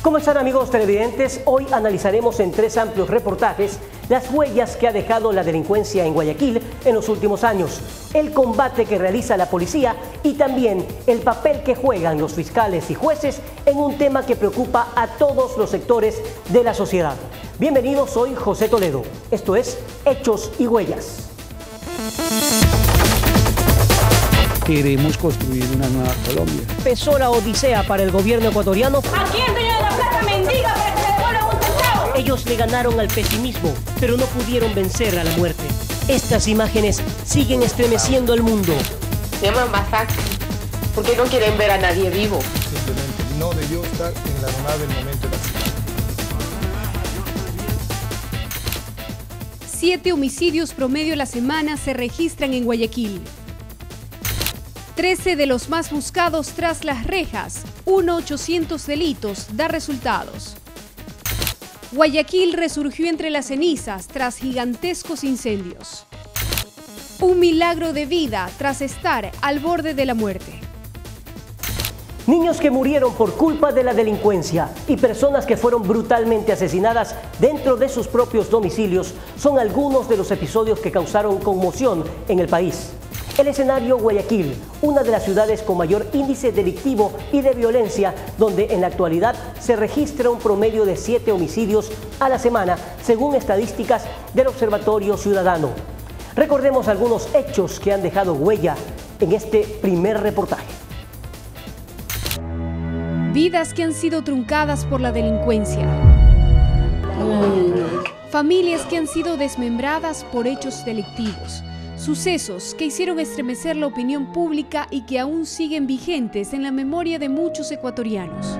¿Cómo están, amigos televidentes? Hoy analizaremos en 3 amplios reportajes las huellas que ha dejado la delincuencia en Guayaquil en los últimos años, el combate que realiza la policía y también el papel que juegan los fiscales y jueces en un tema que preocupa a todos los sectores de la sociedad. Bienvenidos, soy José Toledo. Esto es Hechos y Huellas. Queremos construir una nueva Colombia. Empezó la odisea para el gobierno ecuatoriano. ¿A quién tenía la plata mendiga para que se devuelva un centavo? Ellos le ganaron al pesimismo, pero no pudieron vencer a la muerte. Estas imágenes siguen estremeciendo al mundo. Se llama masacre, porque no quieren ver a nadie vivo. Simplemente no debió estar en la nada del momento de la acción. 7 homicidios promedio a la semana se registran en Guayaquil. 13 de los más buscados tras las rejas, 1.800 delitos, da resultados. Guayaquil resurgió entre las cenizas tras gigantescos incendios. Un milagro de vida tras estar al borde de la muerte. Niños que murieron por culpa de la delincuencia y personas que fueron brutalmente asesinadas dentro de sus propios domicilios son algunos de los episodios que causaron conmoción en el país. El escenario Guayaquil, una de las ciudades con mayor índice delictivo y de violencia, donde en la actualidad se registra un promedio de 7 homicidios a la semana, según estadísticas del Observatorio Ciudadano. Recordemos algunos hechos que han dejado huella en este primer reportaje. Vidas que han sido truncadas por la delincuencia. Familias que han sido desmembradas por hechos delictivos. Sucesos que hicieron estremecer la opinión pública y que aún siguen vigentes en la memoria de muchos ecuatorianos.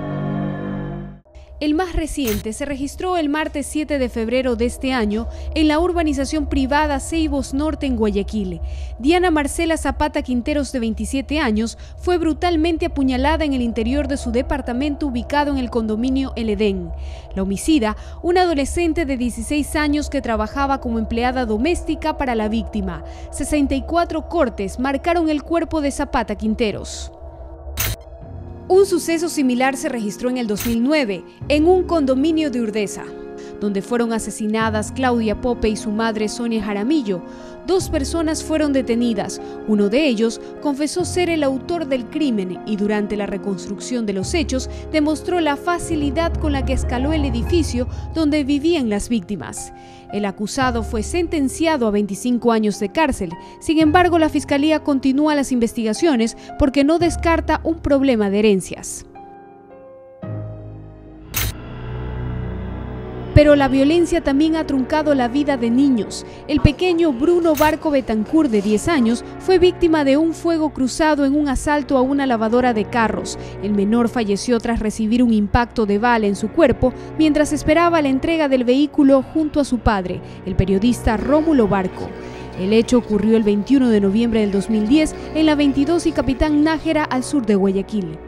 El más reciente se registró el martes 7 de febrero de este año en la urbanización privada Ceibos Norte en Guayaquil. Diana Marcela Zapata Quinteros, de 27 años, fue brutalmente apuñalada en el interior de su departamento ubicado en el condominio El Edén. La homicida, una adolescente de 16 años que trabajaba como empleada doméstica para la víctima. 64 cortes marcaron el cuerpo de Zapata Quinteros. Un suceso similar se registró en el 2009, en un condominio de Urdesa, donde fueron asesinadas Claudia Pope y su madre Sonia Jaramillo. 2 personas fueron detenidas. Uno de ellos confesó ser el autor del crimen y durante la reconstrucción de los hechos demostró la facilidad con la que escaló el edificio donde vivían las víctimas. El acusado fue sentenciado a 25 años de cárcel. Sin embargo, la Fiscalía continúa las investigaciones porque no descarta un problema de herencias. Pero la violencia también ha truncado la vida de niños. El pequeño Bruno Barco Betancourt, de 10 años, fue víctima de un fuego cruzado en un asalto a una lavadora de carros. El menor falleció tras recibir un impacto de bala en su cuerpo mientras esperaba la entrega del vehículo junto a su padre, el periodista Rómulo Barco. El hecho ocurrió el 21 de noviembre del 2010 en la 22 y Capitán Nájera, al sur de Guayaquil.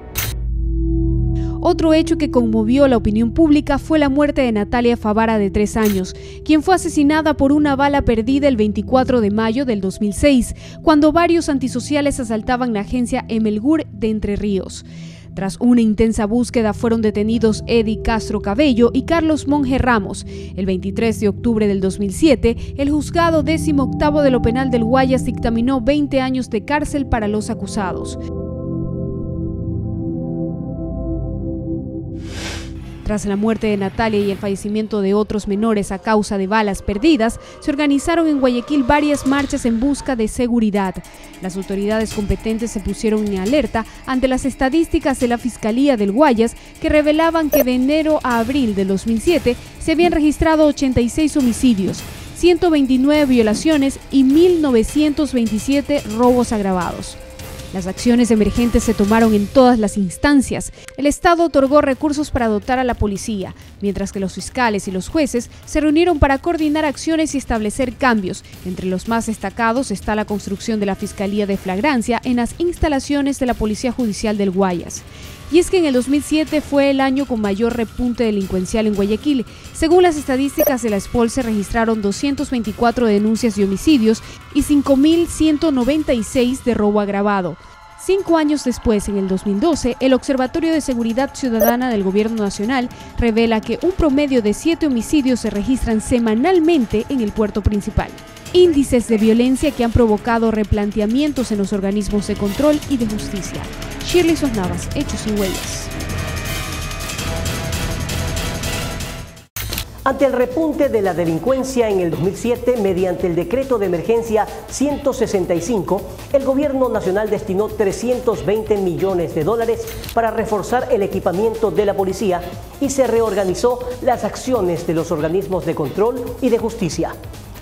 Otro hecho que conmovió a la opinión pública fue la muerte de Natalia Favara, de 3 años, quien fue asesinada por una bala perdida el 24 de mayo del 2006, cuando varios antisociales asaltaban la agencia Emelgur de Entre Ríos. Tras una intensa búsqueda fueron detenidos Eddie Castro Cabello y Carlos Monge Ramos. El 23 de octubre del 2007, el juzgado 18º de lo penal del Guayas dictaminó 20 años de cárcel para los acusados. Tras la muerte de Natalia y el fallecimiento de otros menores a causa de balas perdidas, se organizaron en Guayaquil varias marchas en busca de seguridad. Las autoridades competentes se pusieron en alerta ante las estadísticas de la Fiscalía del Guayas, que revelaban que de enero a abril del 2007 se habían registrado 86 homicidios, 129 violaciones y 1.927 robos agravados. Las acciones emergentes se tomaron en todas las instancias. El Estado otorgó recursos para dotar a la policía, mientras que los fiscales y los jueces se reunieron para coordinar acciones y establecer cambios. Entre los más destacados está la construcción de la Fiscalía de Flagrancia en las instalaciones de la Policía Judicial del Guayas. Y es que en el 2007 fue el año con mayor repunte delincuencial en Guayaquil. Según las estadísticas de la SPOL, se registraron 224 denuncias de homicidios y 5.196 de robo agravado. 5 años después, en el 2012, el Observatorio de Seguridad Ciudadana del Gobierno Nacional revela que un promedio de 7 homicidios se registran semanalmente en el puerto principal. Índices de violencia que han provocado replanteamientos en los organismos de control y de justicia. Shirley Sosnavas, Hechos y Huellas. Ante el repunte de la delincuencia en el 2007, mediante el decreto de emergencia 165, el gobierno nacional destinó 320 millones de dólares para reforzar el equipamiento de la policía y se reorganizó las acciones de los organismos de control y de justicia.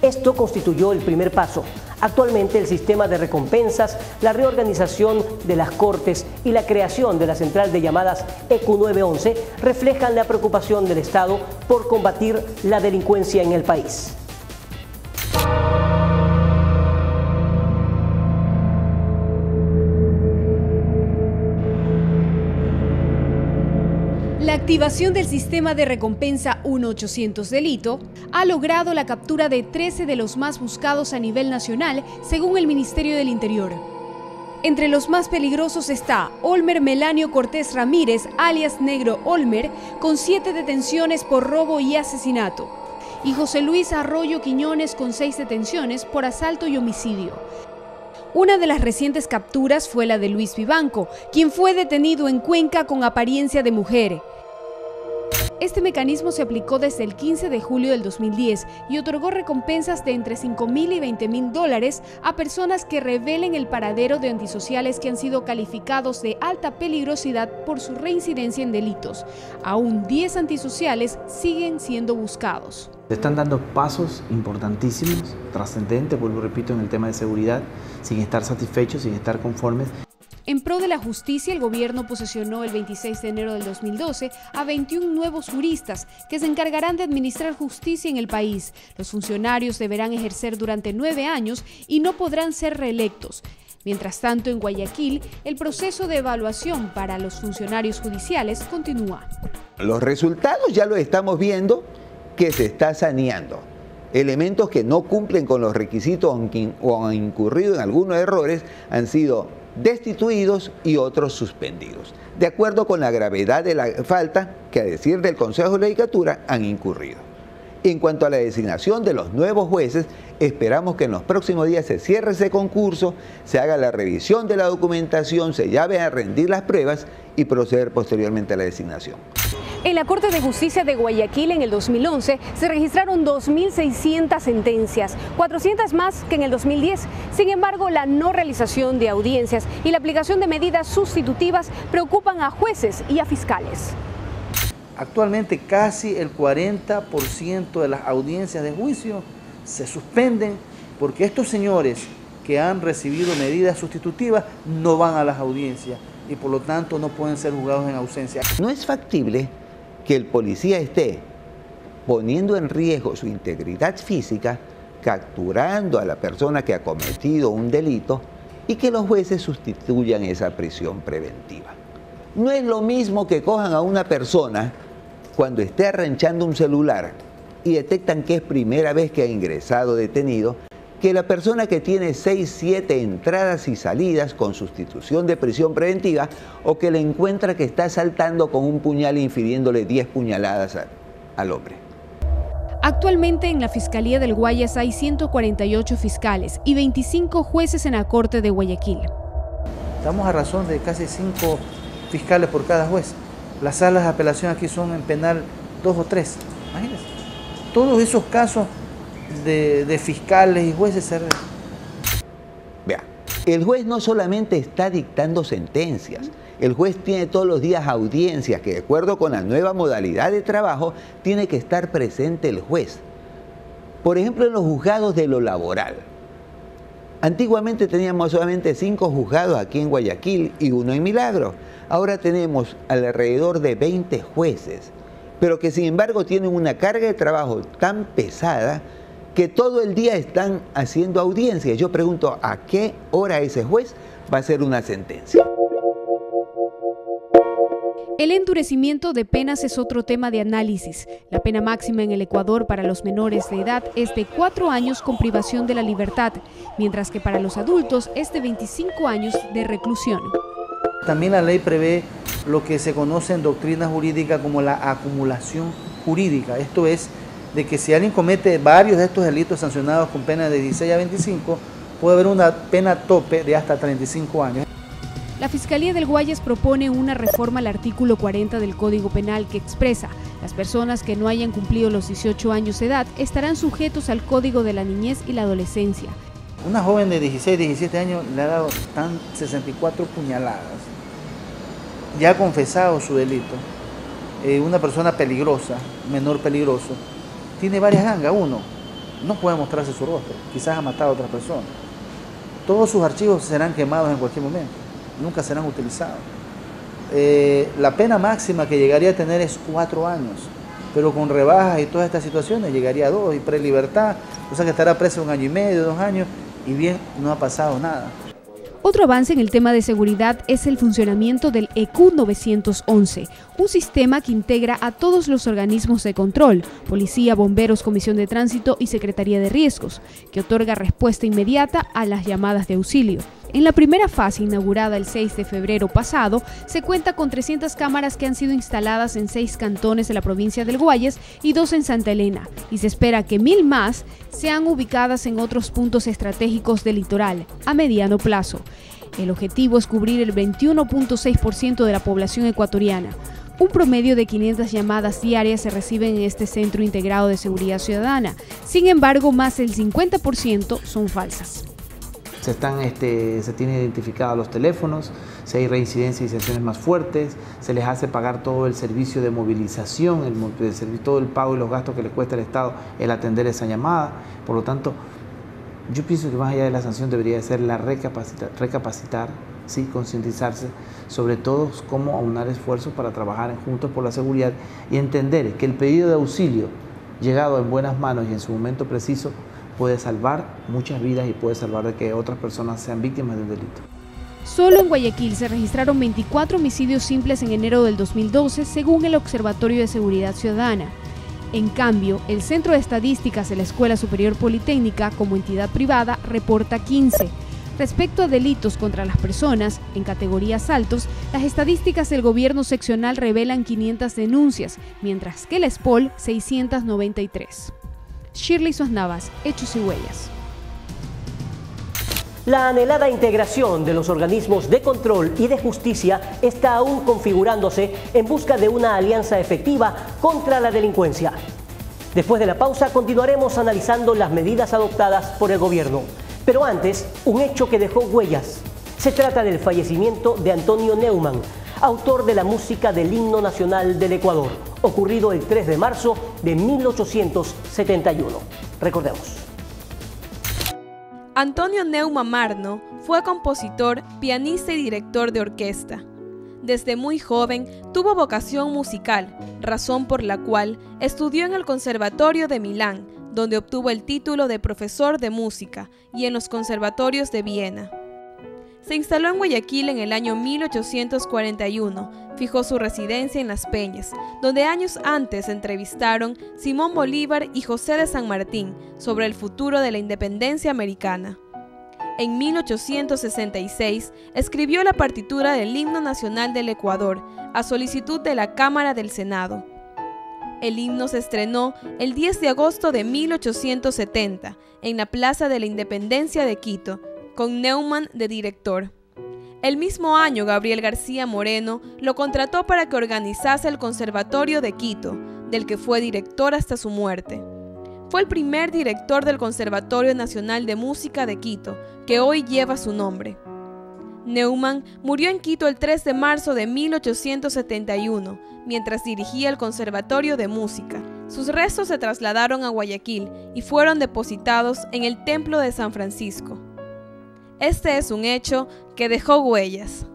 Esto constituyó el primer paso. Actualmente el sistema de recompensas, la reorganización de las cortes y la creación de la central de llamadas EQ911 reflejan la preocupación del Estado por combatir la delincuencia en el país. La activación del sistema de recompensa 1-800 delito ha logrado la captura de 13 de los más buscados a nivel nacional, según el Ministerio del Interior. Entre los más peligrosos está Olmer Melanio Cortés Ramírez, alias Negro Olmer, con 7 detenciones por robo y asesinato, y José Luis Arroyo Quiñones con 6 detenciones por asalto y homicidio. Una de las recientes capturas fue la de Luis Vivanco, quien fue detenido en Cuenca con apariencia de mujer. Este mecanismo se aplicó desde el 15 de julio del 2010 y otorgó recompensas de entre $5.000 y $20.000 a personas que revelen el paradero de antisociales que han sido calificados de alta peligrosidad por su reincidencia en delitos. Aún 10 antisociales siguen siendo buscados. Se están dando pasos importantísimos, trascendentes, vuelvo repito, en el tema de seguridad, sin estar satisfechos, sin estar conformes. En pro de la justicia, el gobierno posesionó el 26 de enero del 2012 a 21 nuevos juristas que se encargarán de administrar justicia en el país. Los funcionarios deberán ejercer durante 9 años y no podrán ser reelectos. Mientras tanto, en Guayaquil, el proceso de evaluación para los funcionarios judiciales continúa. Los resultados ya los estamos viendo, que se está saneando. Elementos que no cumplen con los requisitos o han incurrido en algunos errores han sido destituidos y otros suspendidos, de acuerdo con la gravedad de la falta que, a decir del Consejo de la Judicatura, han incurrido. En cuanto a la designación de los nuevos jueces, esperamos que en los próximos días se cierre ese concurso, se haga la revisión de la documentación, se llame a rendir las pruebas y proceder posteriormente a la designación. En la Corte de Justicia de Guayaquil en el 2011 se registraron 2.600 sentencias, 400 más que en el 2010. Sin embargo, la no realización de audiencias y la aplicación de medidas sustitutivas preocupan a jueces y a fiscales. Actualmente casi el 40% de las audiencias de juicio se suspenden porque estos señores que han recibido medidas sustitutivas no van a las audiencias y por lo tanto no pueden ser juzgados en ausencia. No es factible que el policía esté poniendo en riesgo su integridad física, capturando a la persona que ha cometido un delito y que los jueces sustituyan esa prisión preventiva. No es lo mismo que cojan a una persona cuando esté arranchando un celular y detectan que es primera vez que ha ingresado detenido, que la persona que tiene 6, 7 entradas y salidas con sustitución de prisión preventiva o que le encuentra que está asaltando con un puñal infiriéndole 10 puñaladas al hombre. Actualmente en la Fiscalía del Guayas hay 148 fiscales y 25 jueces en la Corte de Guayaquil. Estamos a razón de casi 5 fiscales por cada juez. Las salas de apelación aquí son en penal 2 o 3. Imagínense. Todos esos casos de fiscales y jueces. Vea, el juez no solamente está dictando sentencias, el juez tiene todos los días audiencias que, de acuerdo con la nueva modalidad de trabajo, tiene que estar presente el juez. Por ejemplo, en los juzgados de lo laboral. Antiguamente teníamos solamente 5 juzgados aquí en Guayaquil y 1 en Milagro. Ahora tenemos alrededor de 20 jueces, pero que sin embargo tienen una carga de trabajo tan pesada que todo el día están haciendo audiencias. Yo pregunto, ¿a qué hora ese juez va a hacer una sentencia? El endurecimiento de penas es otro tema de análisis. La pena máxima en el Ecuador para los menores de edad es de 4 años con privación de la libertad, mientras que para los adultos es de 25 años de reclusión. También la ley prevé lo que se conoce en doctrina jurídica como la acumulación jurídica. Esto es, de que si alguien comete varios de estos delitos sancionados con pena de 16 a 25, puede haber una pena tope de hasta 35 años. La Fiscalía del Guayas propone una reforma al artículo 40 del Código Penal que expresa: las personas que no hayan cumplido los 18 años de edad estarán sujetos al Código de la Niñez y la Adolescencia. Una joven de 16, 17 años le ha dado 64 puñaladas. Ya ha confesado su delito. Una persona peligrosa, menor peligroso, tiene varias gangas. Uno, no puede mostrarse su rostro, quizás ha matado a otra persona. Todos sus archivos serán quemados en cualquier momento, nunca serán utilizados. La pena máxima que llegaría a tener es 4 años, pero con rebajas y todas estas situaciones llegaría a 2, y prelibertad, o sea que estará preso 1 año y medio, 2 años, y bien, no ha pasado nada. Otro avance en el tema de seguridad es el funcionamiento del EQ 911, un sistema que integra a todos los organismos de control, policía, bomberos, comisión de tránsito y secretaría de riesgos, que otorga respuesta inmediata a las llamadas de auxilio. En la primera fase, inaugurada el 6 de febrero pasado, se cuenta con 300 cámaras que han sido instaladas en 6 cantones de la provincia del Guayas y 2 en Santa Elena, y se espera que 1000 más sean ubicadas en otros puntos estratégicos del litoral a mediano plazo. El objetivo es cubrir el 21.6% de la población ecuatoriana. Un promedio de 500 llamadas diarias se reciben en este Centro Integrado de Seguridad Ciudadana. Sin embargo, más del 50% son falsas. Se tienen identificados los teléfonos, si hay reincidencia y sanciones más fuertes, se les hace pagar todo el servicio de movilización, todo el pago y los gastos que le cuesta al Estado el atender esa llamada. Por lo tanto, yo pienso que más allá de la sanción debería ser la recapacitar, ¿sí? Concientizarse sobre todo cómo aunar esfuerzos para trabajar juntos por la seguridad y entender que el pedido de auxilio llegado en buenas manos y en su momento preciso puede salvar muchas vidas y puede salvar de que otras personas sean víctimas de un delito. Solo en Guayaquil se registraron 24 homicidios simples en enero del 2012, según el Observatorio de Seguridad Ciudadana. En cambio, el Centro de Estadísticas de la Escuela Superior Politécnica, como entidad privada, reporta 15. Respecto a delitos contra las personas, en categorías altos, las estadísticas del gobierno seccional revelan 500 denuncias, mientras que la SPOL 693. Shirley Suárez Navas, Hechos y Huellas. La anhelada integración de los organismos de control y de justicia está aún configurándose en busca de una alianza efectiva contra la delincuencia. Después de la pausa continuaremos analizando las medidas adoptadas por el gobierno. Pero antes, un hecho que dejó huellas. Se trata del fallecimiento de Antonio Neumann, autor de la música del himno nacional del Ecuador, ocurrido el 3 de marzo de 1871. Recordemos. Antonio Neumann Marno fue compositor, pianista y director de orquesta. Desde muy joven tuvo vocación musical, razón por la cual estudió en el Conservatorio de Milán, donde obtuvo el título de profesor de música, y en los conservatorios de Viena. Se instaló en Guayaquil en el año 1841, fijó su residencia en Las Peñas, donde años antes entrevistaron Simón Bolívar y José de San Martín sobre el futuro de la independencia americana. En 1866 escribió la partitura del himno nacional del Ecuador, a solicitud de la Cámara del Senado. El himno se estrenó el 10 de agosto de 1870 en la Plaza de la Independencia de Quito, con Neumann de director. El mismo año, Gabriel García Moreno lo contrató para que organizase el Conservatorio de Quito, del que fue director hasta su muerte. Fue el primer director del Conservatorio Nacional de Música de Quito, que hoy lleva su nombre. Neumann murió en Quito el 3 de marzo de 1871, mientras dirigía el Conservatorio de Música. Sus restos se trasladaron a Guayaquil y fueron depositados en el Templo de San Francisco. Este es un hecho que dejó huellas.